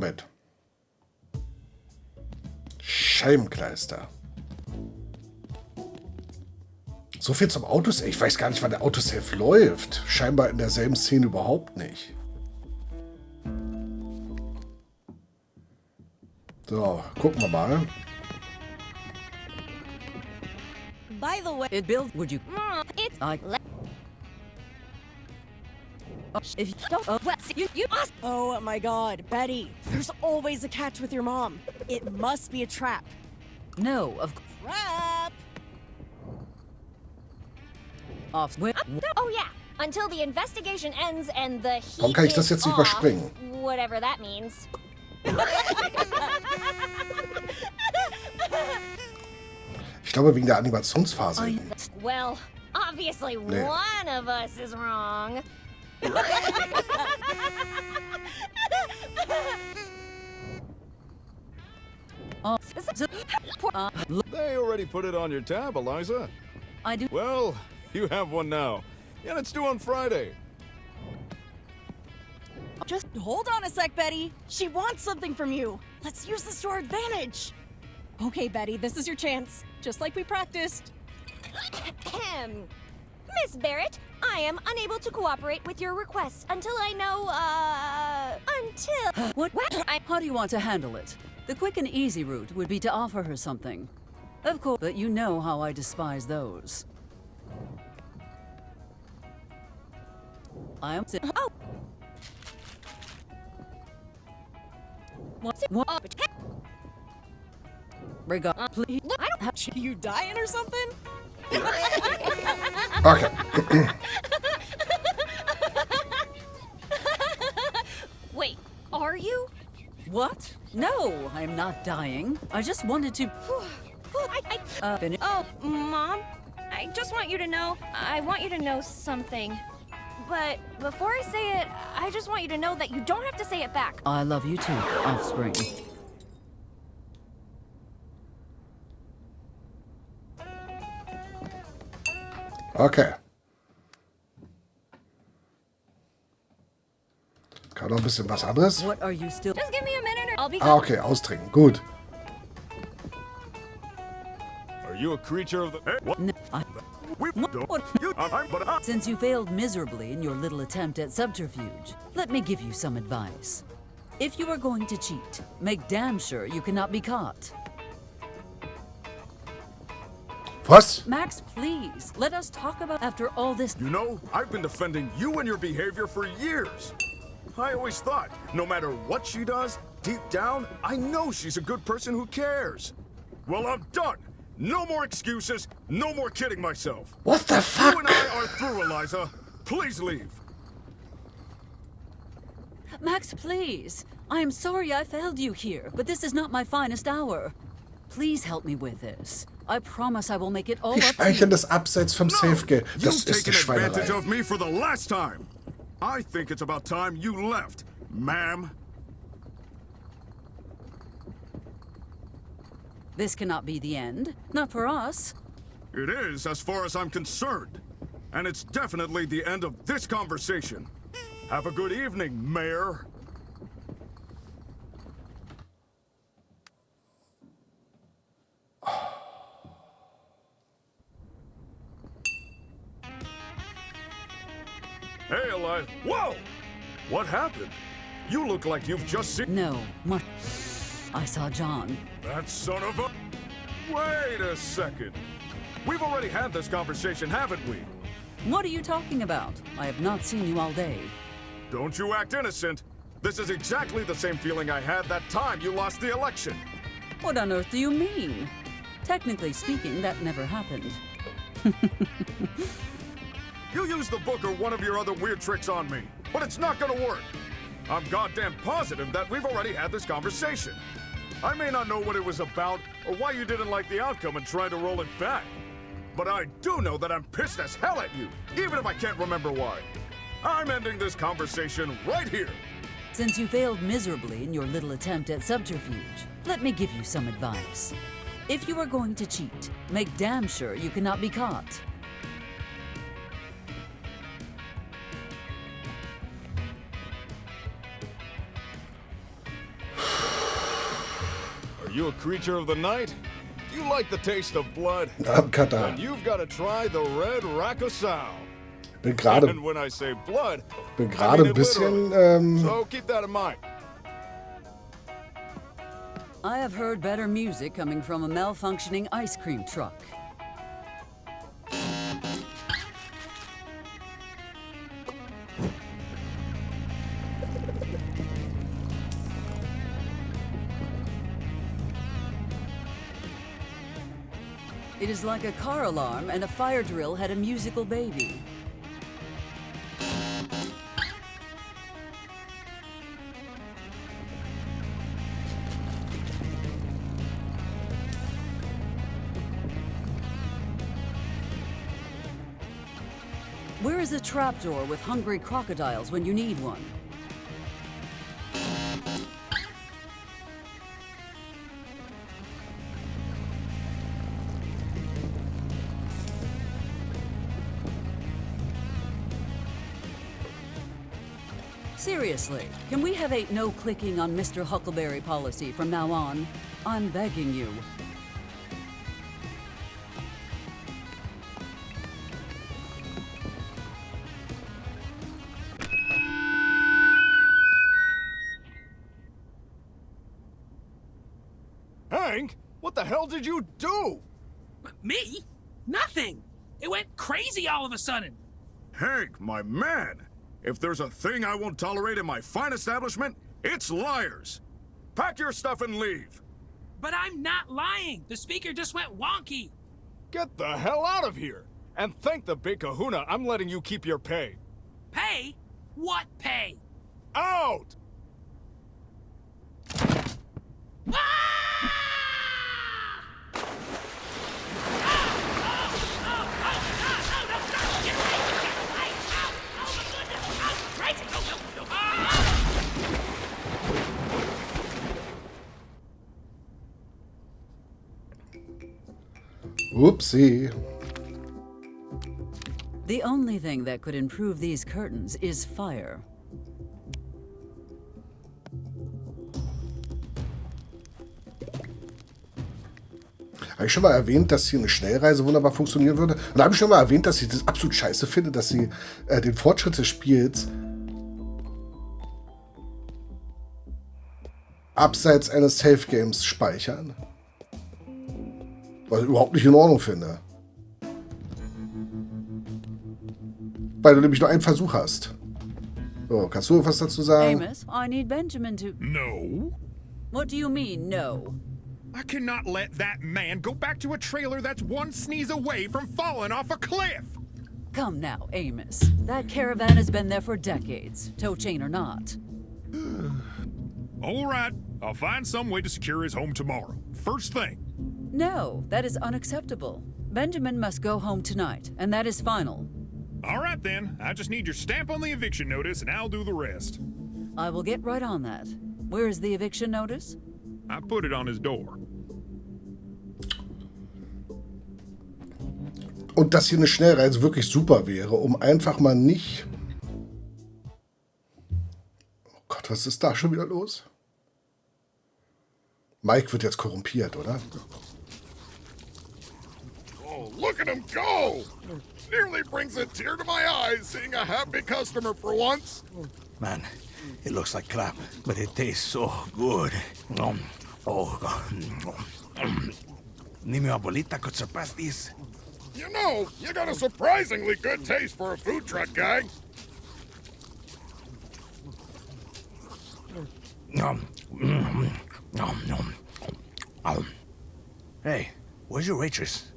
Mit. Scheibenkleister. So viel zum Autosave. Ich weiß gar nicht, wann der Autosave läuft. Scheinbar in derselben Szene überhaupt nicht. So, gucken wir mal. By the way, It builds. Would you? it's I. If you don't, you. Oh my God, Betty! There's always a catch with your mom. It must be a trap. No, of Trap! off. Oh yeah, until the investigation ends and the heat Warum kann ich das is jetzt nicht off, überspringen? whatever that means. Ich glaube wegen der Animationsphase. Well, obviously Nee. one of us is wrong. They already put it on your tab, Eliza. I do. Well, you have one now. And it's due on Friday. Just hold on a sec, Betty. She wants something from you. Let's use this to our advantage. Okay, Betty, this is your chance. Just like we practiced. Ahem. Miss Barrett, I am unable to cooperate with your request until I know, until... What? How do you want to handle it? The quick and easy route would be to offer her something. Of course, but you know how I despise those. I am. Oh! What? Regard, please. I don't have... You dying or something? Okay. Wait, are you? What? No, I'm not dying. I just wanted to. Finish. Oh, Mom, I just want you to know, I want you to know something. But before I say it, I just want you to know that you don't have to say it back. I love you too, Offspring. Okay. Kann noch ein bisschen was anderes? What are you still? Just give me a minute or I'll be... Ah, okay, austrinken. Gut. Are you a creature of the... Hey, what? No, We don't... What? You... but Since you failed miserably in your little attempt at subterfuge, let me give you some advice. If you are going to cheat, make damn sure you cannot be caught. Was? Max, please, let us talk about after all this. You know, I've been defending you and your behavior for years. I always thought, no matter what she does, deep down, I know she's a good person who cares. Well, I'm done. No more excuses, no more kidding myself. What the You fuck? and I are through, Eliza. Please leave. Max, please. I am sorry I failed you here, but this is not my finest hour. Please help me with this. I promise I will make it all Die up to you. speichern das abseits vom Safe-Game. Das You've ist die taken advantage Schweinerei. of me for the last time. I think it's about time you left, ma'am. This cannot be the end. Not for us. It is, as far as I'm concerned. And it's definitely the end of this conversation. Have a good evening, Mayor. Hey, Eli. Whoa! What happened? You look like you've just seen... No, much. I saw John. That son of a... Wait a second. We've already had this conversation, haven't we? What are you talking about? I have not seen you all day. Don't you act innocent. This is exactly the same feeling I had that time you lost the election. What on earth do you mean? Technically speaking, that never happened. You used the book or one of your other weird tricks on me, but it's not gonna work. I'm goddamn positive that we've already had this conversation. I may not know what it was about or why you didn't like the outcome and tried to roll it back. But I do know that I'm pissed as hell at you, even if I can't remember why. I'm ending this conversation right here. Since you failed miserably in your little attempt at subterfuge, let me give you some advice. If you are going to cheat, make damn sure you cannot be caught. Are you a creature of the night? Do you like the taste of blood? Abkatar. Then you've got to try the red Rakusau. Bin gerade And when I say blood, ein I mean it bisschen literally. So keep that in mind. I have heard better music coming from a malfunctioning ice cream truck. It is like a car alarm and a fire drill had a musical baby. Where is a trapdoor with hungry crocodiles when you need one? Seriously, can we have a no clicking on Mr. Huckleberry policy from now on? I'm begging you. Hank, what the hell did you do? Me? Nothing. It went crazy all of a sudden. Hank, my man. If there's a thing I won't tolerate in my fine establishment, it's liars. Pack your stuff and leave. But I'm not lying. The speaker just went wonky. Get the hell out of here. And thank the big kahuna I'm letting you keep your pay. Pay? What pay? Out! Whoopsie. The only thing that could improve these curtains is fire. Habe ich schon mal erwähnt, dass hier eine Schnellreise wunderbar funktionieren würde? Und da habe ich schon mal erwähnt, dass ich das absolut scheiße finde, dass sie den Fortschritt des Spiels abseits eines Safe Games speichern. Was ich überhaupt nicht in Ordnung finde. Weil du nämlich nur einen Versuch hast. So, kannst du was dazu sagen? Amos, I need Benjamin to... No. What do you mean, no? I cannot let that man go back to a trailer that's one sneeze away from falling off a cliff. Come now, Amos. That caravan has been there for decades, tow chain or not. All right, I'll find some way to secure his home tomorrow. First thing. No, that is unacceptable. Benjamin must go home tonight, and that is final. All right then, I just need your stamp on the eviction notice and I'll do the rest. I will get right on that. Where is the eviction notice? I put it on his door. Und dass hier eine Schnellreise wirklich super wäre, um einfach mal nicht... Oh Gott, was ist da schon wieder los? Mike wird jetzt korrumpiert, oder? Oh, look at him go! Nearly brings a tear to my eyes seeing a happy customer for once. Man, it looks like crap, but it tastes so good. Oh, God. Ni mi abuelita could surpass this. You know, you got a surprisingly good taste for a food truck guy. Hey, where's your waitress?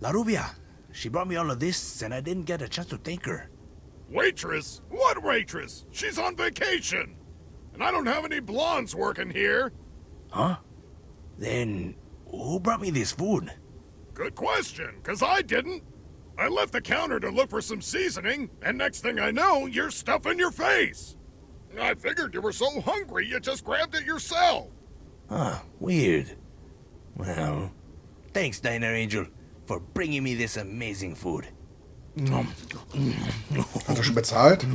La Rubia. She brought me all of this, and I didn't get a chance to thank her. Waitress? What waitress? She's on vacation. And I don't have any blondes working here. Huh? Then who brought me this food? Good question, 'cause I didn't. I left the counter to look for some seasoning, and next thing I know, you're stuffing your face. I figured you were so hungry you just grabbed it yourself. Huh, weird. Well, thanks, Diner Angel, for bringing me this amazing food. Hat er schon bezahlt?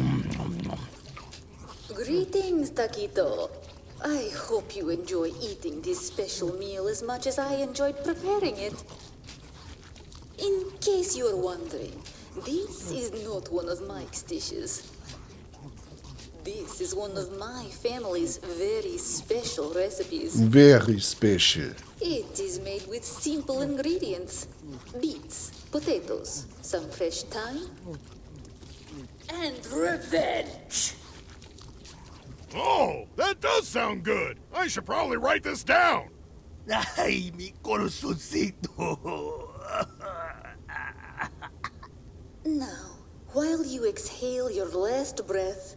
Greetings, Taquito. I hope you enjoy eating this special meal as much as I enjoyed preparing it. In case you're wondering, this is not one of Mike's dishes. This is one of my family's very special recipes. Very special. It is made with simple ingredients. Beets, potatoes, some fresh thyme, and revenge. Oh, that does sound good. I should probably write this down. Ay, mi corazoncito. Now, while you exhale your last breath,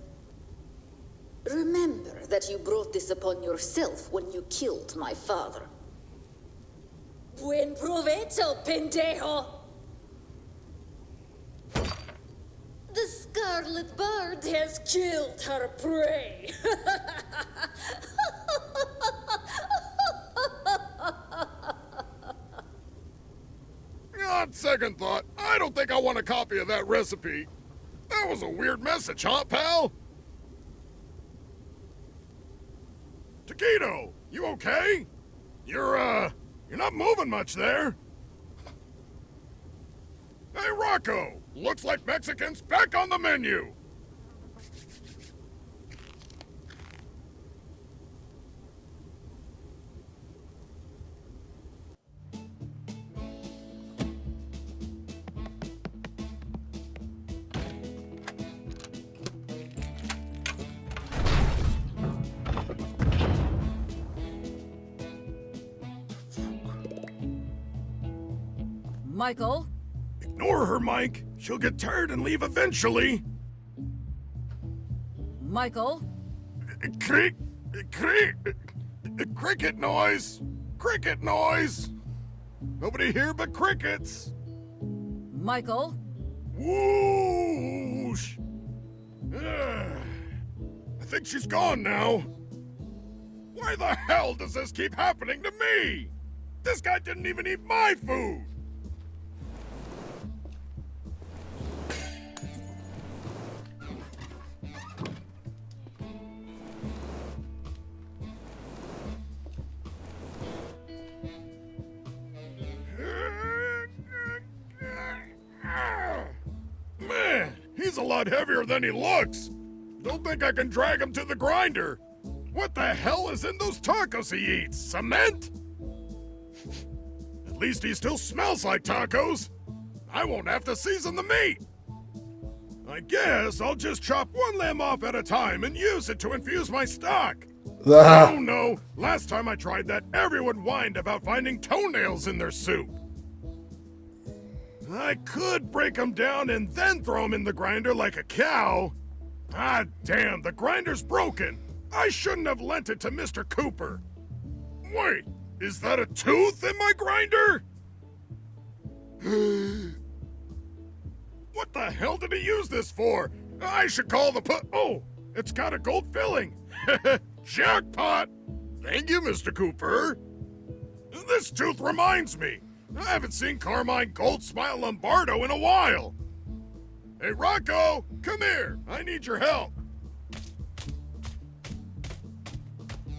remember that you brought this upon yourself when you killed my father. Buen provecho, pendejo! The scarlet bird has killed her prey. On second thought, I don't think I want a copy of that recipe. That was a weird message, huh, pal? Taquito, you okay? You're not moving much there. Hey, Rocco, looks like Mexican's back on the menu. Michael? Ignore her, Mike. She'll get tired and leave eventually. Michael? Cricket noise. Cricket noise. Nobody here but crickets. Michael? Whoosh. I think she's gone now. Why the hell does this keep happening to me? This guy didn't even eat my food. Man, he's a lot heavier than he looks. Don't think I can drag him to the grinder. What the hell is in those tacos he eats? Cement? At least he still smells like tacos. I won't have to season the meat. I guess I'll just chop one limb off at a time and use it to infuse my stock. Oh no, last time I tried that, everyone whined about finding toenails in their soup. I could break them down and then throw them in the grinder like a cow. Ah, damn, the grinder's broken. I shouldn't have lent it to Mr. Cooper. Wait, is that a tooth in my grinder? What the hell did he use this for? I should call the Oh, it's got a gold filling. Jackpot! Thank you, Mr. Cooper. This tooth reminds me. I haven't seen Carmine Gold Smile Lombardo in a while. Hey, Rocco, come here. I need your help.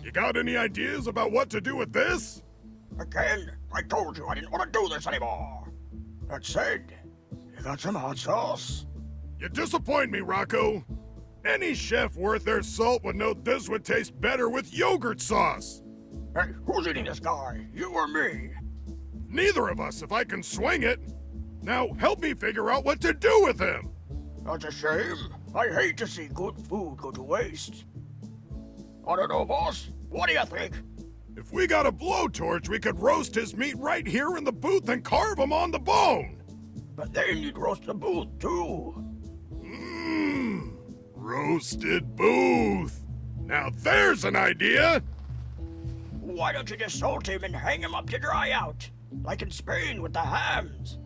You got any ideas about what to do with this? Again, I told you I didn't want to do this anymore. That said, you got some hot sauce? You disappoint me, Rocco. Any chef worth their salt would know this would taste better with yogurt sauce. Hey, who's eating this guy? You or me? Neither of us, if I can swing it. Now, help me figure out what to do with him. That's a shame. I hate to see good food go to waste. I don't know, boss. What do you think? If we got a blowtorch, we could roast his meat right here in the booth and carve him on the bone. But then you'd roast the booth, too. Roasted booth. Now there's an idea. Why don't you just salt him and hang him up to dry out? Like in Spain with the hams.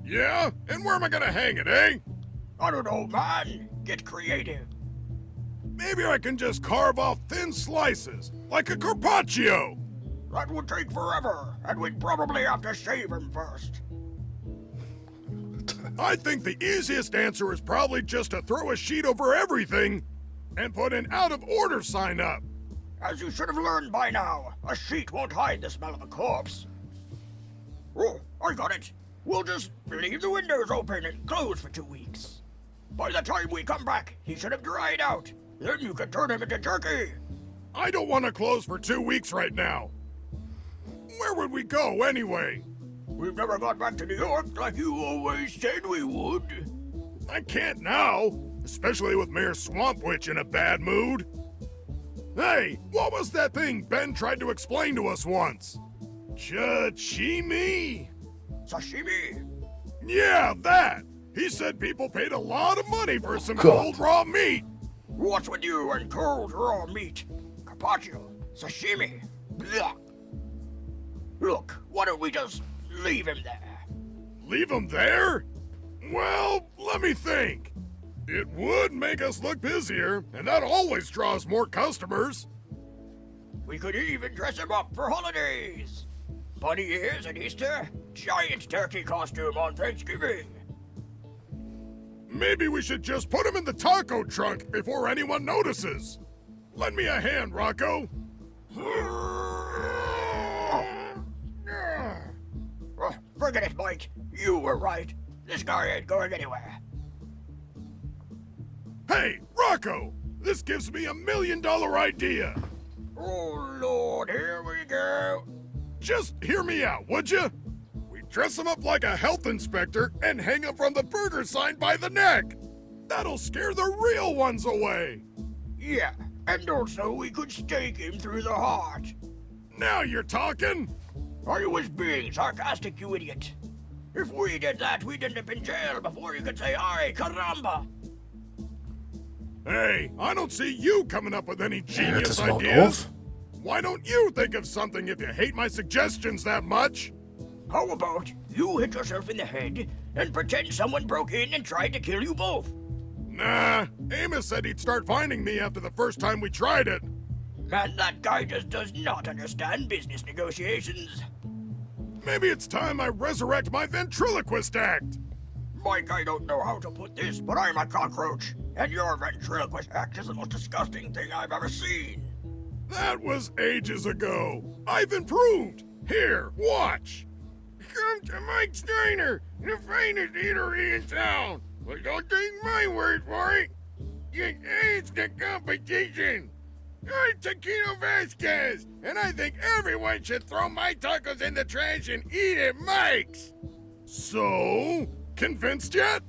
Yeah? And where am I gonna hang it, eh? I don't know, man. Get creative. Maybe I can just carve off thin slices, like a carpaccio. That would take forever, and we'd probably have to shave him first. I think the easiest answer is probably just to throw a sheet over everything and put an out of order sign up. As you should have learned by now, a sheet won't hide the smell of a corpse. Oh, I got it. We'll just leave the windows open and close for 2 weeks. By the time we come back, he should have dried out. Then you can turn him into jerky. I don't want to close for 2 weeks right now. Where would we go anyway? We've never got back to New York like you always said we would. I can't now, especially with Mayor Swamp Witch in a bad mood. Hey, what was that thing Ben tried to explain to us once? Sashimi? Sashimi? Yeah, that! He said people paid a lot of money for some cold raw meat. What's with you and cold raw meat? Carpaccio, sashimi, blah. Look, why don't we just leave him there? Leave him there? Well, let me think. It would make us look busier, and that always draws more customers. We could even dress him up for holidays. Bunny ears at Easter, giant turkey costume on Thanksgiving. Maybe we should just put him in the taco trunk before anyone notices. Lend me a hand, Rocco. Forget it, Mike. You were right. This guy ain't going anywhere. Hey, Rocco! This gives me $1 million idea. Oh, Lord, here we go. Just hear me out, would you? We dress him up like a health inspector and hang him from the burger sign by the neck. That'll scare the real ones away. Yeah, and also we could stake him through the heart. Now you're talking. I was being sarcastic, you idiot. If we did that, we'd end up in jail before you could say, "Ay, caramba." Hey, I don't see you coming up with any genius ideas. Why don't you think of something if you hate my suggestions that much? How about you hit yourself in the head and pretend someone broke in and tried to kill you both? Nah, Amos said he'd start finding me after the first time we tried it. Man, that guy just does not understand business negotiations. Maybe it's time I resurrect my ventriloquist act. Mike, I don't know how to put this, but I'm a cockroach, and your ventriloquist act is the most disgusting thing I've ever seen. That was ages ago. I've improved. Here, watch. Come to Mike Steiner, the finest eatery in town. But don't take my word for it. It's the competition. I'm Taquino Vasquez, and I think everyone should throw my tacos in the trash and eat at Mike's. So, convinced yet?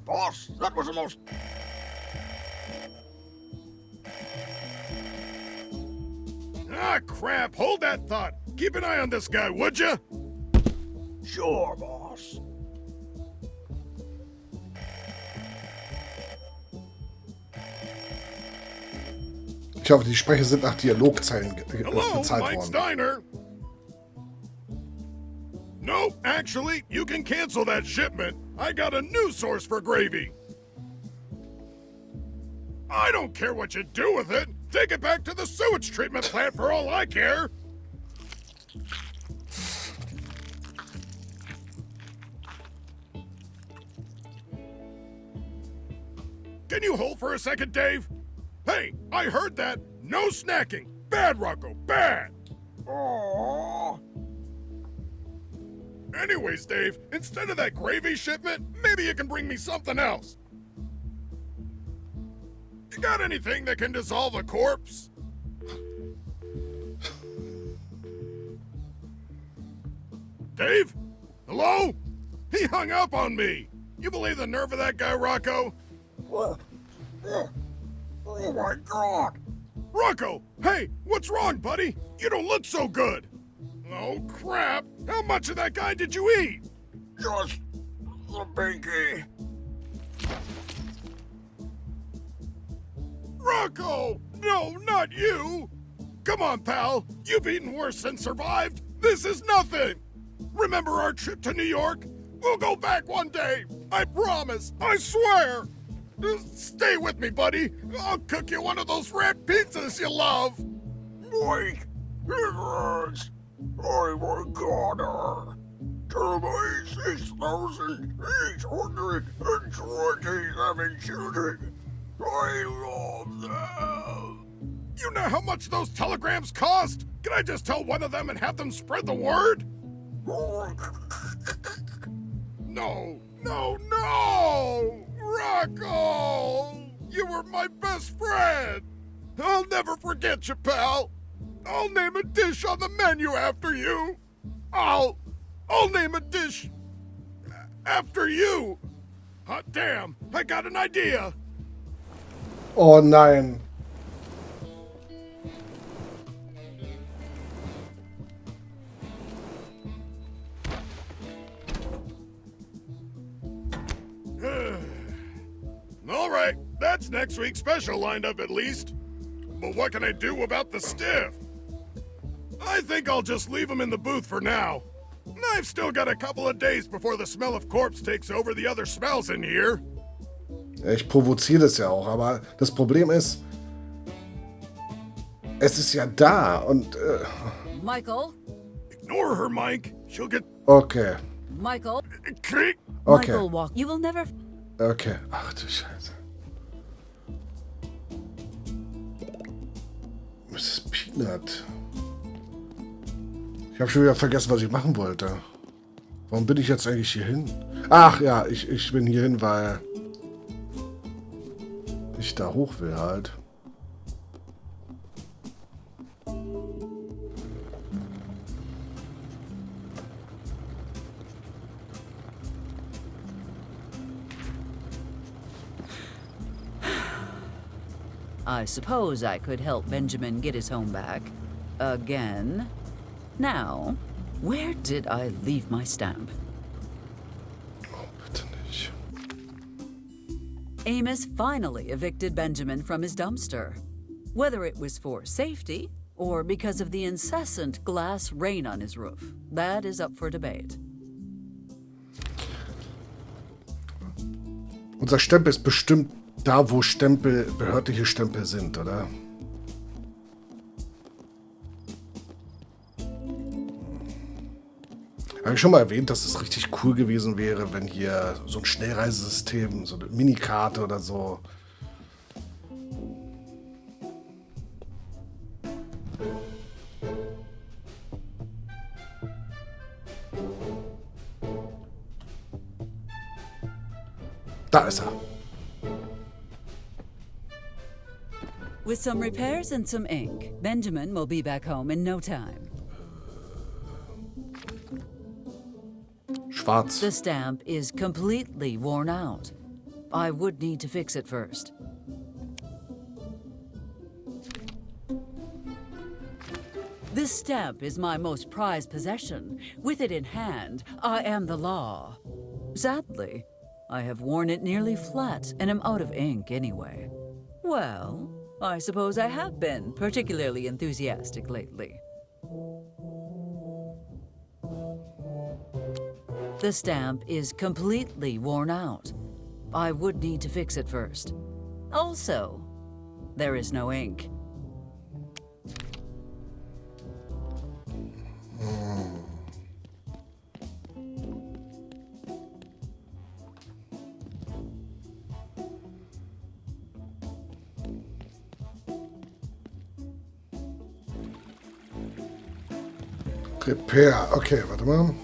Boss, that was the most... Ah, crap. Hold that thought. Keep an eye on this guy, would you? Sure, boss. Ich hoffe, die Sprecher sind nach Dialogzeilen Hello, bezahlt Mike worden. Steiner. Nope, actually, you can cancel that shipment. I got a new source for gravy. I don't care what you do with it. Take it back to the sewage treatment plant for all I care. Can you hold for a second, Dave? Hey, I heard that. No snacking. Bad, Rocco, bad. Aww. Anyways, Dave, instead of that gravy shipment, maybe you can bring me something else. You got anything that can dissolve a corpse? Dave? Hello? He hung up on me. You believe the nerve of that guy, Rocco? Oh my God! Rocco! Hey, what's wrong, buddy? You don't look so good. Oh, crap. How much of that guy did you eat? Just the pinky. Rocco! No, not you! Come on, pal. You've eaten worse and survived. This is nothing. Remember our trip to New York? We'll go back one day. I promise. I swear. Stay with me, buddy. I'll cook you one of those red pizzas you love. Mike, it hurts. I'm a goner. To my 6,827 children, I love them. You know how much those telegrams cost? Can I just tell one of them and have them spread the word? No, no, no! Rocco! You were my best friend! I'll never forget you, pal! I'll name a dish on the menu after you! I'll name a dish after you! Hot damn, I got an idea! Oh nein. All right, that's next week's special lined up at least. But what can I do about the stiff? I think I'll just leave him in the booth for now. I've still got a couple of days before the smell of corpse takes over the other smells in here. Ich provoziere das ja auch, aber das Problem ist, es ist ja da und... Michael? Ignore her, Mike. She'll get... Okay. Michael? Krieg. Okay. Michael walk. You will never... Okay. Ach du Scheiße. Mrs. Peanut. Ich habe schon wieder vergessen, was ich machen wollte. Warum bin ich jetzt eigentlich hier hin? Ach ja, ich bin hier hin, weil ich da hoch will halt. I suppose I could help Benjamin get his home back. Again. Now, where did I leave my stamp? Oh, bitte nicht. Amos finally evicted Benjamin from his dumpster. Whether it was for safety or because of the incessant glass rain on his roof, that is up for debate. Unser Stempel ist bestimmt da, wo Stempel, behördliche Stempel sind, oder? Habe ich schon mal erwähnt, dass es richtig cool gewesen wäre, wenn hier so ein Schnellreisesystem, so eine Minikarte oder so. Da ist er. With some repairs and some ink, Benjamin will be back home in no time. Schwarz. The stamp is completely worn out. I would need to fix it first. This stamp is my most prized possession. With it in hand, I am the law. Sadly, I have worn it nearly flat and am out of ink anyway. Well, I suppose I have been particularly enthusiastic lately. The stamp is completely worn out. I would need to fix it first. Also, there is no ink. Repair. Okay, warte mal.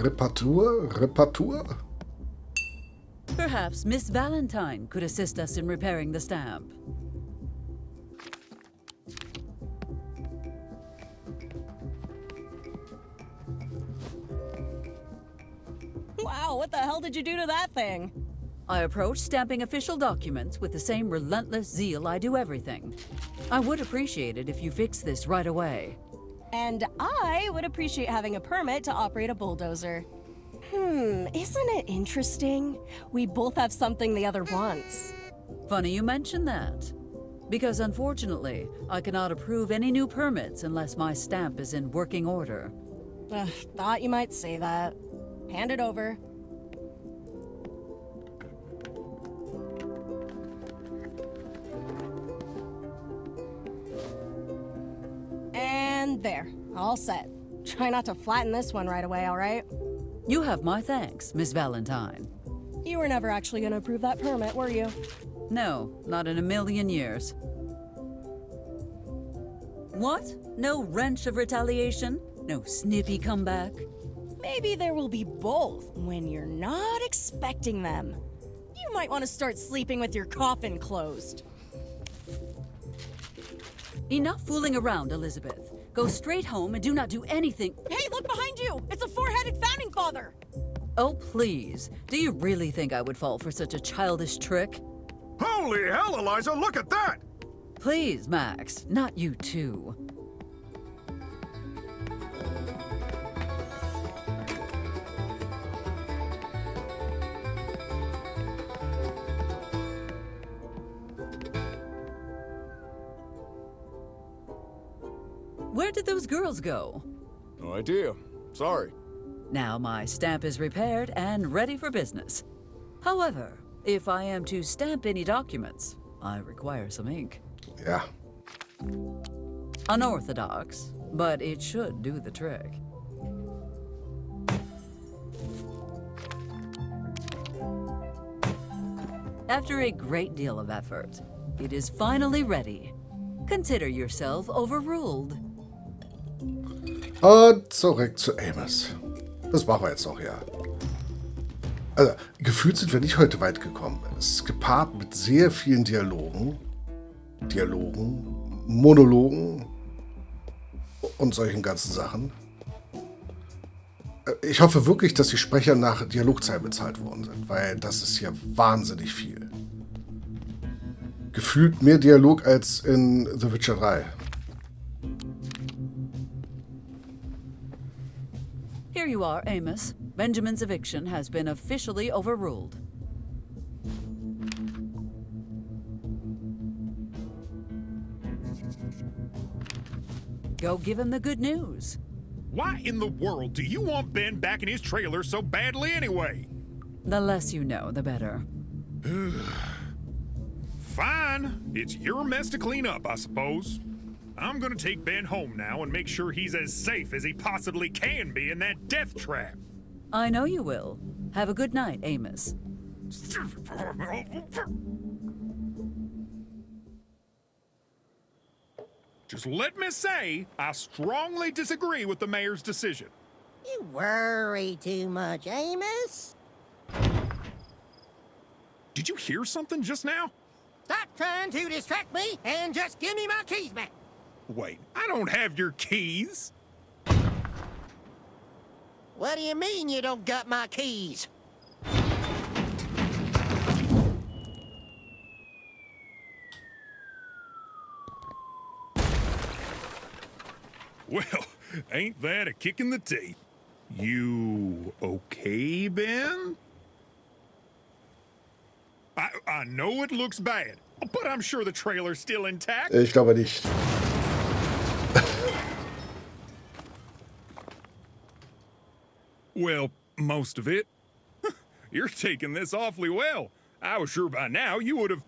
Reparatur? Perhaps Miss Valentine could assist us in repairing the stamp. Wow, what the hell did you do to that thing? I approach stamping official documents with the same relentless zeal I do everything. I would appreciate it if you fix this right away. And I would appreciate having a permit to operate a bulldozer. Isn't it interesting? We both have something the other wants. Funny you mention that. Because unfortunately, I cannot approve any new permits unless my stamp is in working order. Thought you might say that. Hand it over. And there, all set. Try not to flatten this one right away, all right? You have my thanks, Miss Valentine. You were never actually going to approve that permit, were you? No, not in a million years. What? No wrench of retaliation? No snippy comeback? Maybe there will be both when you're not expecting them. You might want to start sleeping with your coffin closed. Enough fooling around, Elizabeth. Go straight home and do not do anything. Hey, look behind you! It's a four-headed founding father! Oh, please. Do you really think I would fall for such a childish trick? Holy hell, Eliza, look at that! Please, Max. Not you too. Where did those girls go? No idea. Sorry. Now my stamp is repaired and ready for business. However, if I am to stamp any documents, I require some ink. Ja. Unorthodox, but it should do the trick. After a great deal of effort, it is finally ready. Consider yourself overruled. Und zurück zu Amos. Das machen wir jetzt noch, ja. Also, gefühlt sind wir nicht heute weit gekommen. Es ist gepaart mit sehr vielen Dialogen, Monologen und solchen ganzen Sachen. Ich hoffe wirklich, dass die Sprecher nach Dialogzeit bezahlt worden sind, weil das ist hier wahnsinnig viel. Gefühlt mehr Dialog als in The Witcher 3. Here you are, Amos. Benjamin's eviction has been officially overruled. Go give him the good news. Why in the world do you want Ben back in his trailer so badly anyway? The less you know, the better. Fine. It's your mess to clean up, I suppose. I'm gonna take Ben home now and make sure he's as safe as he possibly can be in that death trap. I know you will. Have a good night, Amos. Just let me say, I strongly disagree with the mayor's decision. You worry too much, Amos. Did you hear something just now? Stop trying to distract me and just give me my keys back. Wait, I don't have your keys. What do you mean you don't got my keys? Well, ain't that a kick in the teeth? You okay, Ben? I know it looks bad, but I'm sure the trailer's still intact. Ich glaube nicht. Well, most of it. You're taking this awfully well. I was sure by now you would have...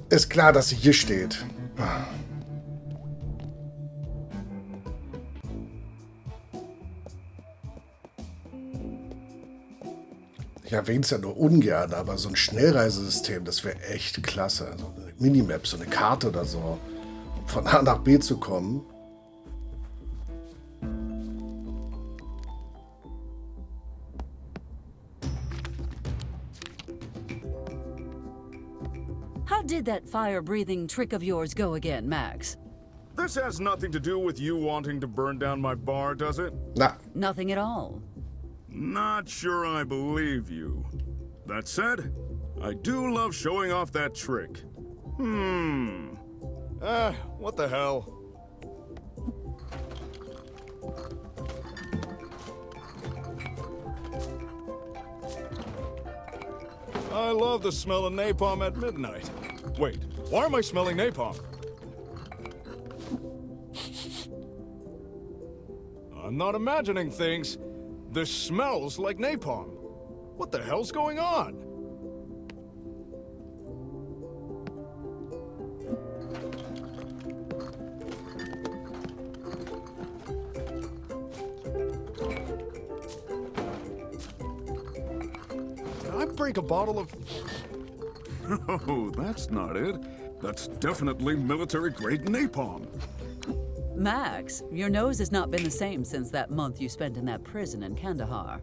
Ist klar, dass sie hier steht. Ich erwähne es ja nur ungern, aber so ein Schnellreisesystem, das wäre echt klasse. So eine Minimap, so eine Karte oder so, um von A nach B zu kommen. How did that fire-breathing trick of yours go again, Max? This has nothing to do with you wanting to burn down my bar, does it? Na. Nothing at all. Not sure I believe you. That said, I do love showing off that trick. What the hell? I love the smell of napalm at midnight. Wait, why am I smelling napalm? I'm not imagining things. This smells like napalm. What the hell's going on? break a bottle of... Oh, that's not it. That's definitely military-grade napalm. Max, your nose has not been the same since that month you spent in that prison in Kandahar.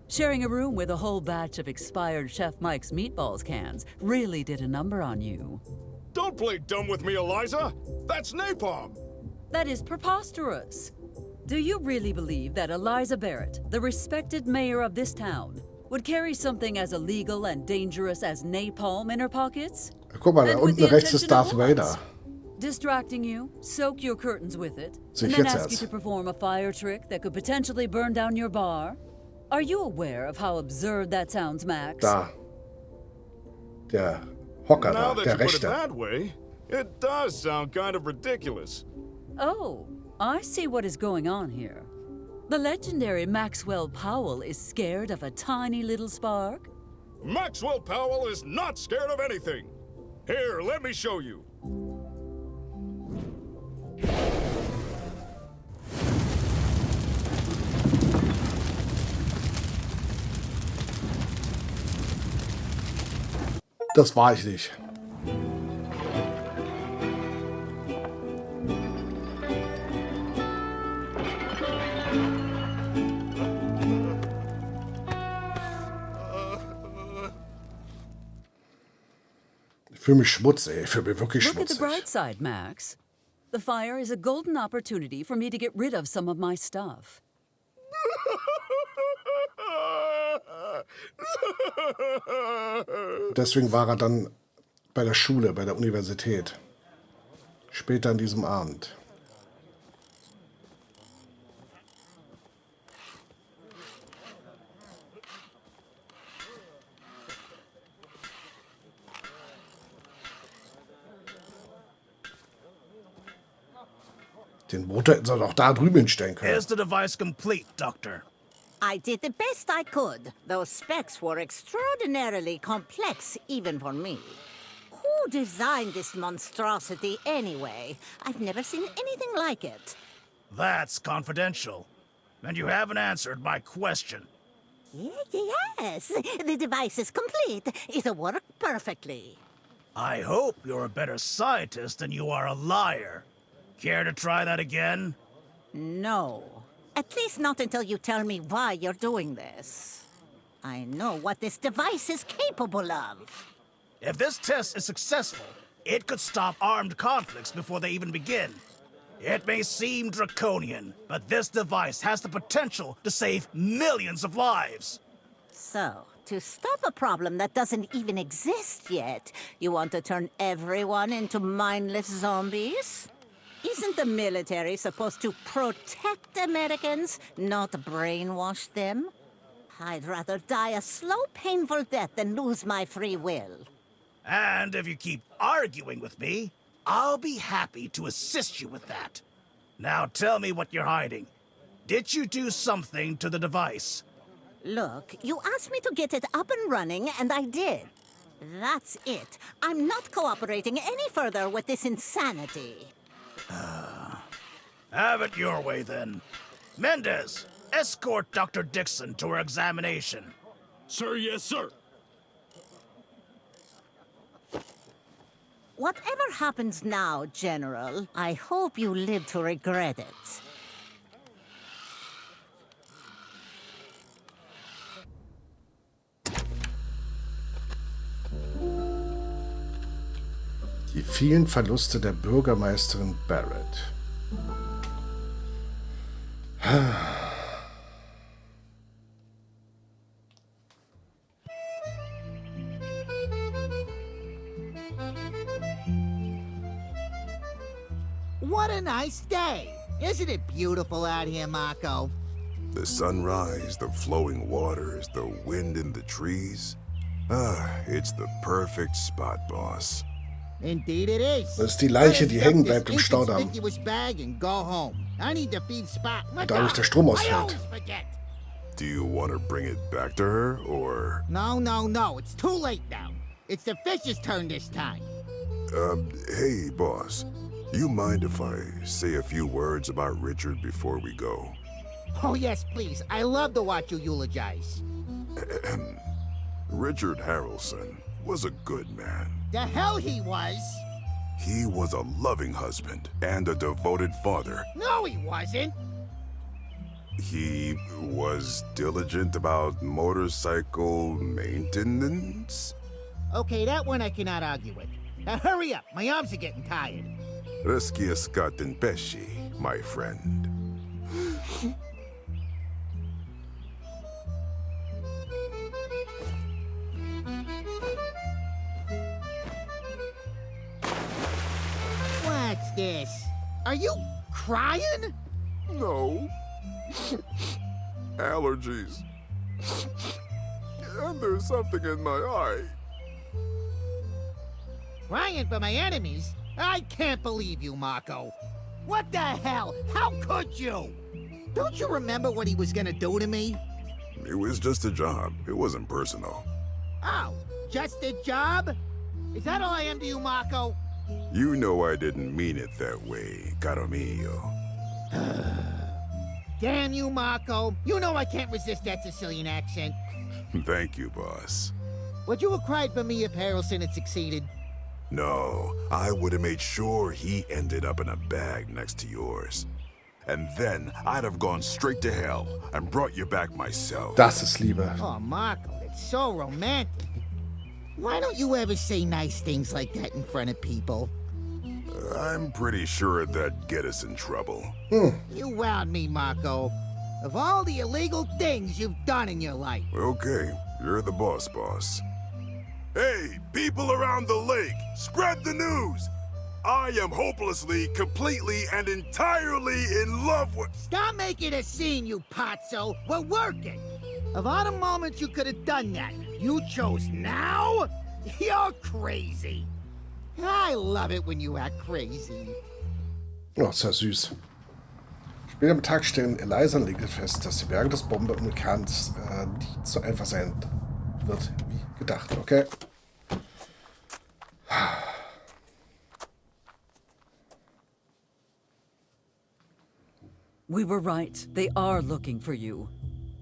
Sharing a room with a whole batch of expired Chef Mike's meatballs cans really did a number on you. Don't play dumb with me, Eliza! That's napalm! That is preposterous. Do you really believe that Eliza Barrett, the respected mayor of this town, would carry something as illegal and dangerous as napalm in her pockets? Guck mal, da And with unten the rechts ist intention Darth of what? Vader. Distracting you, soak your curtains with it, Sehe and ich then jetzt ask you erst. to perform a fire trick that could potentially burn down your bar? Are you aware of how absurd that sounds, Max? Da. Der Hocker Now da, that der you put it Rechte. that way, it does sound kind of ridiculous. Oh, I see what is going on here. The legendary Maxwell Powell is scared of a tiny little spark? Maxwell Powell is not scared of anything. Here, let me show you. Das war ich nicht. Ich fühle mich schmutzig. Ich fühle mich wirklich Look at the schmutzig. bright side, Max. The fire is a golden opportunity for me to get rid of some of my stuff. Deswegen war er dann bei der Schule, bei der Universität. Später an diesem Abend. Den Motor hätten sie doch da drüben hinstellen können. Is the device complete, Doctor? I did the best I could. Those specs were extraordinarily complex, even for me. Who designed this monstrosity anyway? I've never seen anything like it. That's confidential. And you haven't answered my question. Yes, the device is complete. It'll work perfectly. I hope you're a better scientist than you are a liar. Care to try that again? No. At least not until you tell me why you're doing this. I know what this device is capable of. If this test is successful, it could stop armed conflicts before they even begin. It may seem draconian, but this device has the potential to save millions of lives. So, to stop a problem that doesn't even exist yet, you want to turn everyone into mindless zombies? Isn't the military supposed to protect Americans, not brainwash them? I'd rather die a slow, painful death than lose my free will. And if you keep arguing with me, I'll be happy to assist you with that. Now tell me what you're hiding. Did you do something to the device? Look, you asked me to get it up and running, and I did. That's it. I'm not cooperating any further with this insanity. Have it your way, then. Mendez, escort Dr. Dixon to her examination. Sir, yes, sir. Whatever happens now, General, I hope you live to regret it. Die vielen Verluste der Bürgermeisterin Barrett. What a nice day! Isn't it beautiful out here, Marco? The sunrise, the flowing waters, the wind in the trees. Ah, it's the perfect spot, boss. Indeed it is. Das ist die Leiche, die hängen bleibt im Staudamm. Bag and go home. I need to feed Spot. Da nicht der Strom ausfällt. Do you want to bring it back to her, or... No. It's too late now. It's the fish's turn this time. Hey, boss. You mind if I say a few words about Richard before we go? Oh, yes, please. I love to watch you eulogize. Richard Harrelson was a good man. The hell he was! He was a loving husband and a devoted father. No, he wasn't! He was diligent about motorcycle maintenance? Okay, that one I cannot argue with. Now hurry up, my arms are getting tired. Resciascat in pesci, my friend. What's this? Are you crying? No. Allergies. And there's something in my eye. Crying for my enemies? I can't believe you, Marco. What the hell? How could you? Don't you remember what he was gonna do to me? It was just a job. It wasn't personal. Oh, just a job? Is that all I am to you, Marco? You know I didn't mean it that way, caro mio. Damn you, Marco. You know I can't resist that Sicilian accent. Thank you, boss. Would you have cried for me if Harrelson had succeeded? No, I would have made sure he ended up in a bag next to yours. And then I'd have gone straight to hell and brought you back myself. Das ist Liebe. Oh, Marco, that's so romantic. Why don't you ever say nice things like that in front of people? I'm pretty sure that'd get us in trouble. You wound me, Marco. Of all the illegal things you've done in your life. Okay, you're the boss. Hey, people around the lake, spread the news! I am hopelessly, completely, and entirely in love with... Stop making a scene, you pazzo. We're working. Of all the moments you could have done that, you chose now? You're crazy. I love it when you act crazy. Oh, ist ja süß. Später am Tag stellen Eliza und Lincoln fest, dass die Berge des Bombenvulkans nicht so einfach sein wird wie gedacht, okay? We were right. They are looking for you.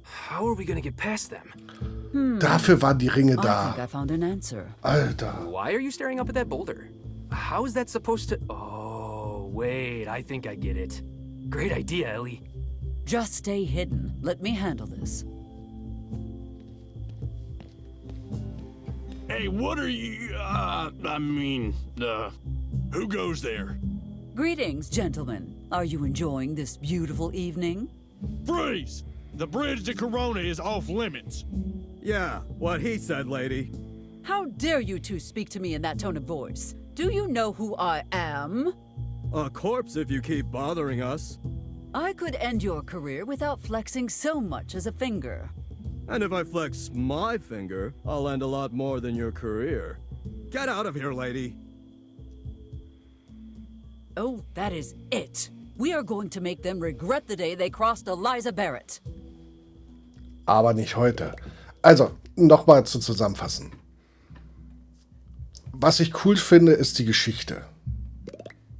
How are we gonna get past them? Dafür waren die Ringe I da. think I found an answer. Alter. Why are you staring up at that boulder? How is that supposed to... Oh, wait, I think I get it. Great idea, Ellie. Just stay hidden. Let me handle this. Hey, what are you... who goes there? Greetings, gentlemen. Are you enjoying this beautiful evening? Freeze! The bridge to Corona is off limits. Yeah, what he said, lady. How dare you two speak to me in that tone of voice? Do you know who I am? A corpse if you keep bothering us. I could end your career without flexing so much as a finger. And if I flex my finger, I'll end a lot more than your career. Get out of here, lady. Oh, that is it. We are going to make them regret the day they crossed Eliza Barrett. Aber nicht heute. Also, nochmal zu zusammenfassen. Was ich cool finde, ist die Geschichte.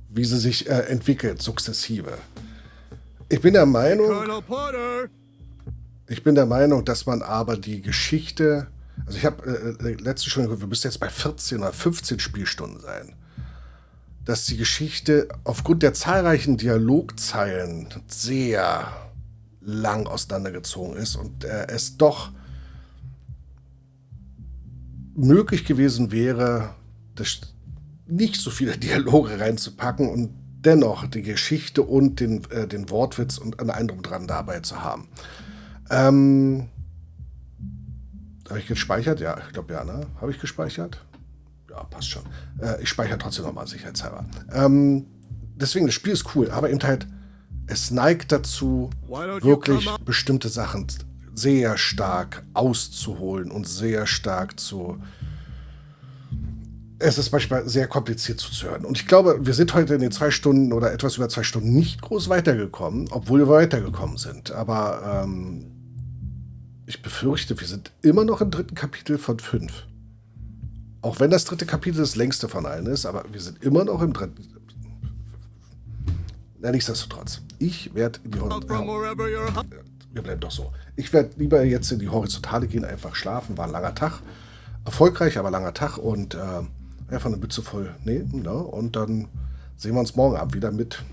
Wie sie sich entwickelt, sukzessive. Ich bin der Meinung, dass man aber die Geschichte, also ich habe letztens schon gehört, wir müssen jetzt bei 14 oder 15 Spielstunden sein, dass die Geschichte aufgrund der zahlreichen Dialogzeilen sehr lang auseinandergezogen ist und es doch möglich gewesen wäre, nicht so viele Dialoge reinzupacken und dennoch die Geschichte und den Wortwitz und einen Eindruck dran dabei zu haben. Habe ich gespeichert? Ja, ich glaube ja, ne? Habe ich gespeichert? Ja, passt schon. Ich speichere trotzdem nochmal sicherheitshalber. Deswegen, das Spiel ist cool, aber eben halt, es neigt dazu, wirklich bestimmte Sachen sehr stark auszuholen und sehr stark zu... Es ist manchmal sehr kompliziert zuzuhören. Und ich glaube, wir sind heute in den 2 Stunden oder etwas über 2 Stunden nicht groß weitergekommen, obwohl wir weitergekommen sind. Aber ich befürchte, wir sind immer noch im 3. Kapitel von 5. Auch wenn das 3. Kapitel das längste von allen ist, aber wir sind immer noch im 3. Na, nichtsdestotrotz. Ich werde in die wir bleiben doch so. Ich werde lieber jetzt in die Horizontale gehen, einfach schlafen. War ein langer Tag. Erfolgreich, aber langer Tag. Und einfach eine Mütze voll nehmen. Ne? Und dann sehen wir uns morgen Abend wieder mit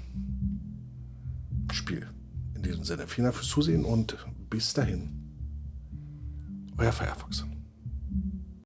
Spiel. In diesem Sinne, vielen Dank fürs Zusehen und bis dahin. Euer Firefox.